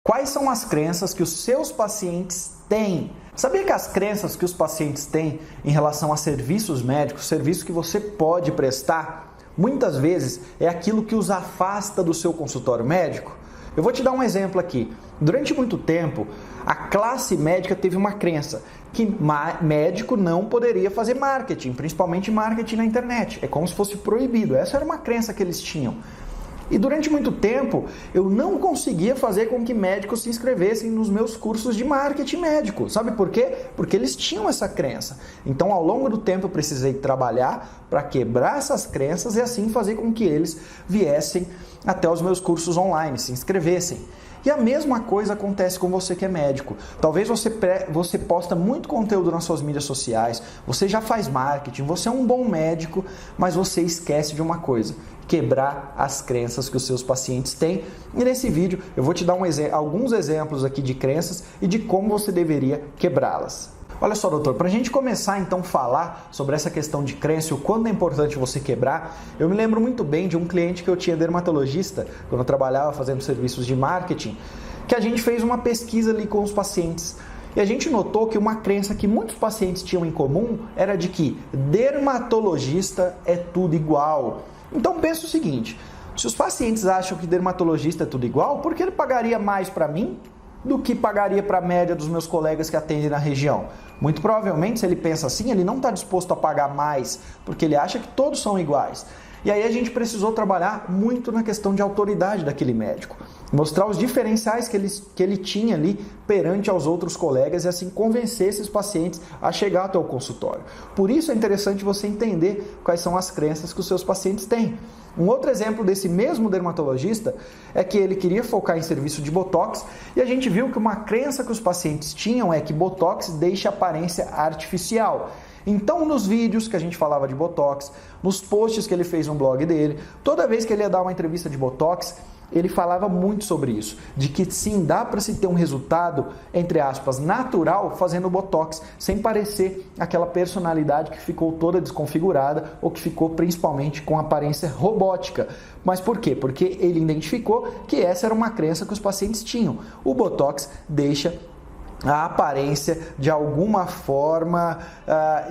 Quais são as crenças que os seus pacientes têm? Sabia que as crenças que os pacientes têm em relação a serviços médicos, serviços que você pode prestar, muitas vezes é aquilo que os afasta do seu consultório médico? Eu vou te dar um exemplo aqui. Durante muito tempo, a classe médica teve uma crença que médico não poderia fazer marketing, principalmente marketing na internet. É como se fosse proibido. Essa era uma crença que eles tinham. E durante muito tempo, eu não conseguia fazer com que médicos se inscrevessem nos meus cursos de marketing médico. Sabe por quê? Porque eles tinham essa crença. Então, ao longo do tempo, eu precisei trabalhar para quebrar essas crenças e assim fazer com que eles viessem até os meus cursos online, se inscrevessem. E a mesma coisa acontece com você que é médico. Talvez você posta muito conteúdo nas suas mídias sociais, você já faz marketing, você é um bom médico, mas você esquece de uma coisa: quebrar as crenças que os seus pacientes têm. E nesse vídeo eu vou te dar alguns exemplos aqui de crenças e de como você deveria quebrá-las. Olha só, doutor, para a gente começar então a falar sobre essa questão de crença e o quanto é importante você quebrar, eu me lembro muito bem de um cliente que eu tinha, dermatologista, quando eu trabalhava fazendo serviços de marketing, que a gente fez uma pesquisa ali com os pacientes. E a gente notou que uma crença que muitos pacientes tinham em comum era de que dermatologista é tudo igual. Então pensa o seguinte: se os pacientes acham que dermatologista é tudo igual, por que ele pagaria mais para mim do que pagaria para a média dos meus colegas que atendem na região? Muito provavelmente, se ele pensa assim, ele não está disposto a pagar mais, porque ele acha que todos são iguais. E aí a gente precisou trabalhar muito na questão de autoridade daquele médico, mostrar os diferenciais que ele tinha ali perante aos outros colegas e assim convencer esses pacientes a chegar até o consultório. Por isso é interessante você entender quais são as crenças que os seus pacientes têm. Um outro exemplo desse mesmo dermatologista é que ele queria focar em serviço de Botox e a gente viu que uma crença que os pacientes tinham é que Botox deixa aparência artificial. Então, nos vídeos que a gente falava de Botox, nos posts que ele fez no blog dele, toda vez que ele ia dar uma entrevista de Botox, ele falava muito sobre isso, de que sim, dá para se ter um resultado, entre aspas, natural fazendo Botox, sem parecer aquela personalidade que ficou toda desconfigurada ou que ficou principalmente com aparência robótica. Mas por quê? Porque ele identificou que essa era uma crença que os pacientes tinham. O Botox deixa a aparência de alguma forma,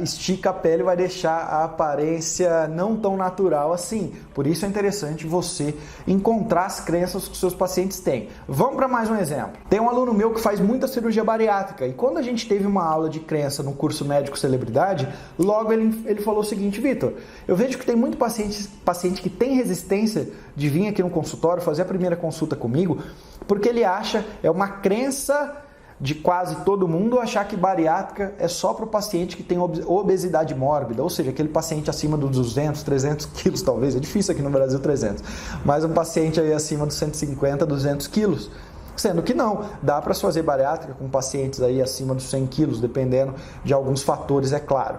estica a pele e vai deixar a aparência não tão natural assim. Por isso é interessante você encontrar as crenças que os seus pacientes têm. Vamos para mais um exemplo. Tem um aluno meu que faz muita cirurgia bariátrica e quando a gente teve uma aula de crença no curso Médico Celebridade, logo ele falou o seguinte: Vitor, eu vejo que tem muito paciente que tem resistência de vir aqui no consultório fazer a primeira consulta comigo, porque ele acha, é uma crença de quase todo mundo achar que bariátrica é só para o paciente que tem obesidade mórbida, ou seja, aquele paciente acima dos 200, 300 quilos talvez, é difícil aqui no Brasil 300, mas um paciente aí acima dos 150, 200 quilos, sendo que não, dá para fazer bariátrica com pacientes aí acima dos 100 quilos, dependendo de alguns fatores, é claro.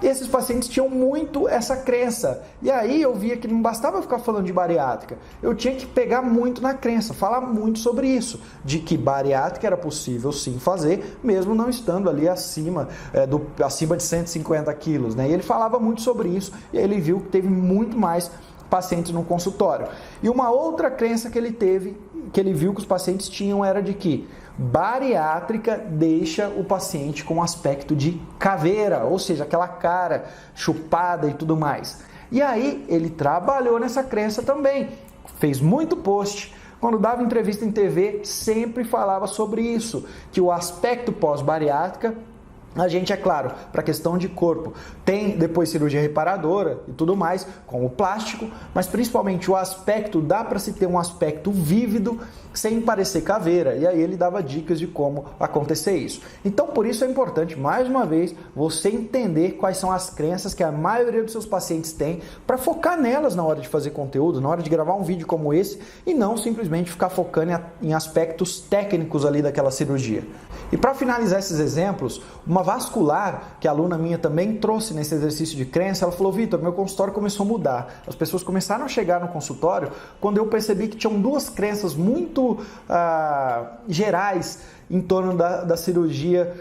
E esses pacientes tinham muito essa crença. E aí eu via que não bastava ficar falando de bariátrica. Eu tinha que pegar muito na crença, falar muito sobre isso. De que bariátrica era possível sim fazer, mesmo não estando ali acima de 150 quilos. Né? E ele falava muito sobre isso. E aí ele viu que teve muito mais pacientes no consultório. E uma outra crença que ele teve, que ele viu que os pacientes tinham, era de que bariátrica deixa o paciente com aspecto de caveira, ou seja, aquela cara chupada e tudo mais. E aí ele trabalhou nessa crença também, fez muito post. Quando dava entrevista em TV, sempre falava sobre isso, que o aspecto pós-bariátrica, a gente, é claro, para a questão de corpo, tem depois cirurgia reparadora e tudo mais, com o plástico, mas principalmente o aspecto, dá para se ter um aspecto vívido sem parecer caveira, e aí ele dava dicas de como acontecer isso. Então, por isso é importante, mais uma vez, você entender quais são as crenças que a maioria dos seus pacientes tem, para focar nelas na hora de fazer conteúdo, na hora de gravar um vídeo como esse, e não simplesmente ficar focando em aspectos técnicos ali daquela cirurgia. E para finalizar esses exemplos, uma vascular, que a aluna minha também trouxe nesse exercício de crença, ela falou: Vitor, meu consultório começou a mudar. As pessoas começaram a chegar no consultório quando eu percebi que tinham duas crenças muito gerais em torno da cirurgia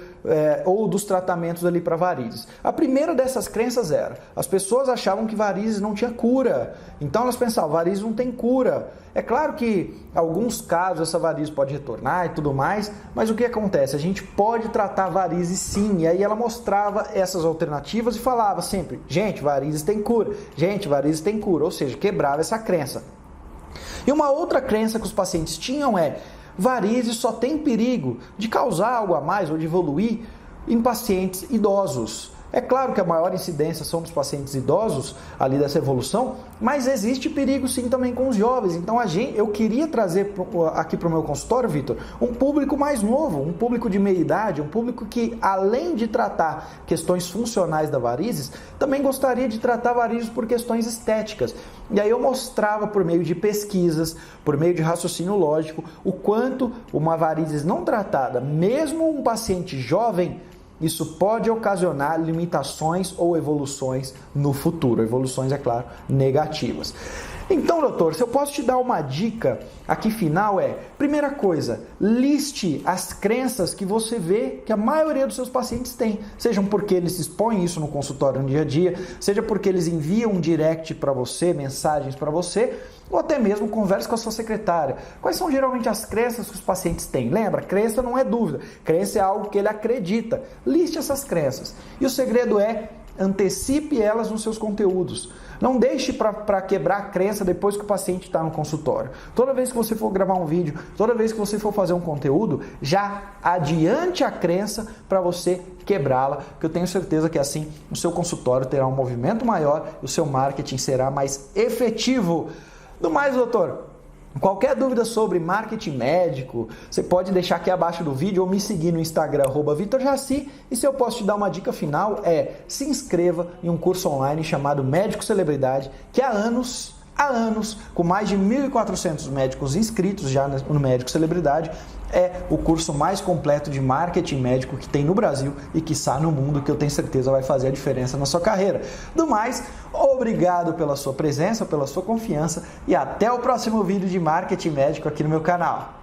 ou dos tratamentos ali para varizes. A primeira dessas crenças era, as pessoas achavam que varizes não tinha cura, então elas pensavam, varizes não tem cura. É claro que em alguns casos essa varize pode retornar e tudo mais, mas o que acontece? A gente pode tratar varizes sim, e aí ela mostrava essas alternativas e falava sempre, gente, varizes tem cura, gente, varizes tem cura, ou seja, quebrava essa crença. E uma outra crença que os pacientes tinham é, varizes só tem perigo de causar algo a mais ou de evoluir em pacientes idosos. É claro que a maior incidência são dos pacientes idosos, ali dessa evolução, mas existe perigo sim também com os jovens. Então eu queria trazer aqui para o meu consultório, Vitor, um público mais novo, um público de meia idade, um público que além de tratar questões funcionais da varizes, também gostaria de tratar varizes por questões estéticas. E aí eu mostrava por meio de pesquisas, por meio de raciocínio lógico, o quanto uma varizes não tratada, mesmo um paciente jovem, isso pode ocasionar limitações ou evoluções no futuro. Evoluções, é claro, negativas. Então, doutor, se eu posso te dar uma dica aqui final primeira coisa, liste as crenças que você vê que a maioria dos seus pacientes tem. Sejam porque eles expõem isso no consultório no dia a dia, seja porque eles enviam um direct para você, mensagens para você, ou até mesmo converse com a sua secretária. Quais são geralmente as crenças que os pacientes têm? Lembra, crença não é dúvida, crença é algo que ele acredita. Liste essas crenças. E o segredo é antecipe elas nos seus conteúdos. Não deixe para quebrar a crença depois que o paciente está no consultório. Toda vez que você for gravar um vídeo, toda vez que você for fazer um conteúdo, já adiante a crença para você quebrá-la, que eu tenho certeza que assim o seu consultório terá um movimento maior e o seu marketing será mais efetivo. No mais, doutor, qualquer dúvida sobre marketing médico, você pode deixar aqui abaixo do vídeo ou me seguir no Instagram, @VitorJaci. E se eu posso te dar uma dica final se inscreva em um curso online chamado Médico Celebridade, que há anos, com mais de 1.400 médicos inscritos já no Médico Celebridade, é o curso mais completo de marketing médico que tem no Brasil e quiçá no mundo, que eu tenho certeza vai fazer a diferença na sua carreira. Do mais, obrigado pela sua presença, pela sua confiança e até o próximo vídeo de marketing médico aqui no meu canal.